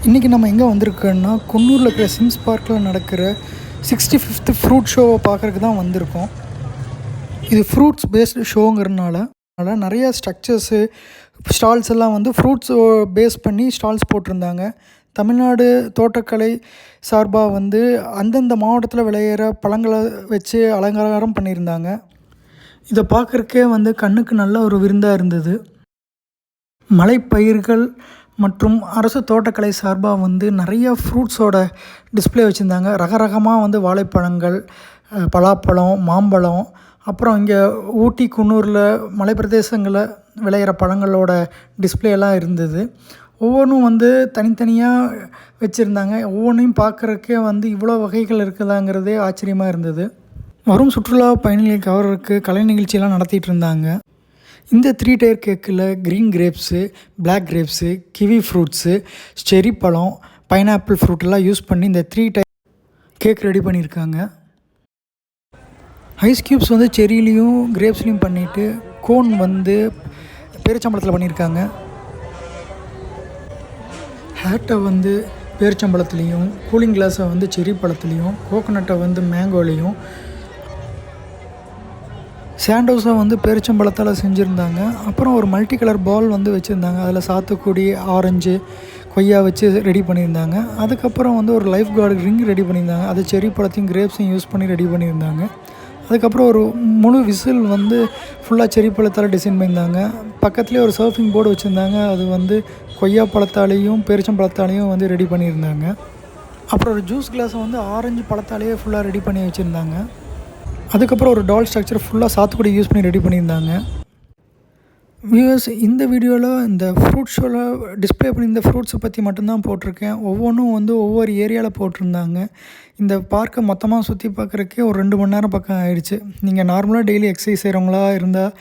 இன்றைக்கி நம்ம எங்கே வந்திருக்கோன்னா குன்னூரில் இருக்கிற சிம்ஸ் பார்க்கில் நடக்கிற 65th ஃப்ரூட் ஷோவை பார்க்குறதுக்கு தான் வந்திருக்கோம். இது ஃப்ரூட்ஸ் பேஸ்டு ஷோங்கிறதுனால நிறையா ஸ்ட்ரக்சர்ஸு ஸ்டால்ஸ் எல்லாம் வந்து ஃப்ரூட்ஸ் பேஸ் பண்ணி ஸ்டால்ஸ் போட்டிருந்தாங்க. தமிழ்நாடு தோட்டக்கலை சார்பாக வந்து அந்தந்த மாவட்டத்தில் விளையிற பழங்களை வச்சு அலங்காரம் பண்ணியிருந்தாங்க. இதை பார்க்குறக்கே வந்து கண்ணுக்கு நல்ல ஒரு விருந்தாக இருந்தது. மலைப்பயிர்கள் மற்றும் அரசு தோட்டக்கலை சார்பாக வந்து நிறையா ஃப்ரூட்ஸோட டிஸ்பிளே வச்சுருந்தாங்க. ரகரகமாக வந்து வாழைப்பழங்கள், பலாப்பழம், மாம்பழம், அப்புறம் இங்கே ஊட்டி குன்னூரில் மலைப்பிரதேசங்களில் விளையிற பழங்களோட டிஸ்பிளேலாம் இருந்தது. ஒவ்வொன்றும் வந்து தனித்தனியாக வச்சுருந்தாங்க. ஒவ்வொன்றையும் பார்க்குறக்கே வந்து இவ்வளோ வகைகள் இருக்குதாங்கிறதே ஆச்சரியமாக இருந்தது. வரும் சுற்றுலா பயணிகளை கவர்றதுக்கு கலை நிகழ்ச்சியெல்லாம் நடத்திட்டு இருந்தாங்க. இந்த 3 டயர் கேக்கில் green grapes, black grapes, kiwi fruits, cherry பழம், பைனாப்பிள் ஃப்ரூட்டெல்லாம் யூஸ் பண்ணி இந்த 3 டயர் கேக் ரெடி பண்ணியிருக்காங்க. ஐஸ் க்யூப்ஸ் வந்து செரியிலையும் கிரேப்ஸ்லேயும் பண்ணிவிட்டு கோன் வந்து பேரிச்சம்பழத்தில் பண்ணியிருக்காங்க. ஹேட்டை வந்து பேரிச்சம்பழத்துலேயும், கூலிங் கிளாஸை வந்து செரி பழத்துலேயும், கோகோனட்டை வந்து மேங்கோலையும், சாண்டோஸை வந்து பேரிச்சம்பழத்தால் செஞ்சுருந்தாங்க. அப்புறம் ஒரு மல்டி கலர் பால் வந்து வச்சுருந்தாங்க. அதில் சாத்துக்குடி, ஆரஞ்சு, கொய்யா வச்சு ரெடி பண்ணியிருந்தாங்க. அதுக்கப்புறம் வந்து ஒரு லைஃப் கார்டு ரிங் ரெடி பண்ணியிருந்தாங்க. அது செரி பழத்தையும் கிரேப்ஸையும் யூஸ் பண்ணி ரெடி பண்ணியிருந்தாங்க. அதுக்கப்புறம் ஒரு முழு விசில் வந்து ஃபுல்லாக செரி பழத்தால் டிசைன் பண்ணியிருந்தாங்க. பக்கத்துலேயே ஒரு சர்ஃபிங் போர்டு வச்சுருந்தாங்க. அது வந்து கொய்யா பழத்தாலேயும் பேரிச்சம்பழத்தாலேயும் வந்து ரெடி பண்ணியிருந்தாங்க. அப்புறம் ஒரு ஜூஸ் கிளாஸை வந்து ஆரஞ்சு பழத்தாலேயே ஃபுல்லாக ரெடி பண்ணி வச்சுருந்தாங்க. அதுக்கப்புறம் ஒரு டால் ஸ்ட்ரக்சர் ஃபுல்லாக சாத்துக்குடி யூஸ் பண்ணி ரெடி பண்ணியிருந்தாங்க. வியூவர்ஸ், இந்த வீடியோவில் இந்த ஃப்ரூட் ஷோவில் டிஸ்பிளே பண்ணியிருந்த ஃப்ரூட்ஸை பற்றி மட்டும்தான் போட்டிருக்கேன். ஒவ்வொன்றும் வந்து ஒவ்வொரு ஏரியாவில் போட்டிருந்தாங்க. இந்த பார்க்கை மொத்தமாக சுற்றி பார்க்குறக்கே ஒரு 2 மணி நேரம் பக்கம் ஆயிடுச்சு. நீங்கள் நார்மலாக டெய்லி எக்ஸசைஸ் செய்கிறவங்களா இருந்தால்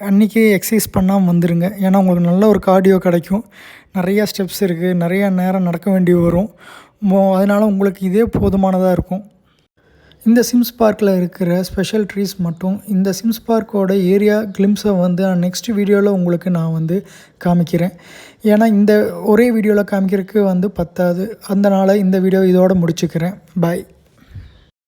அன்றைக்கி எக்ஸசைஸ் பண்ணாமல் வந்துடுங்க. ஏன்னா உங்களுக்கு நல்ல ஒரு கார்டியோ கிடைக்கும். நிறையா ஸ்டெப்ஸ் இருக்குது, நிறையா நேரம் நடக்க வேண்டி வரும். அதனால் உங்களுக்கு இதே போதுமானதாக இருக்கும். இந்த சிம்ஸ் பார்க்கில் இருக்கிற ஸ்பெஷல் ட்ரீஸ் மட்டும் இந்த சிம்ஸ் பார்க்கோட ஏரியா கிளிம்ஸை வந்து நான் நெக்ஸ்ட் வீடியோவில் உங்களுக்கு நான் வந்து காமிக்கிறேன். ஏன்னா இந்த ஒரே வீடியோவில் காமிக்கிறதுக்கு வந்து பத்தாது. அதனால் இந்த வீடியோ இதோடு முடிச்சுக்கிறேன். பாய்.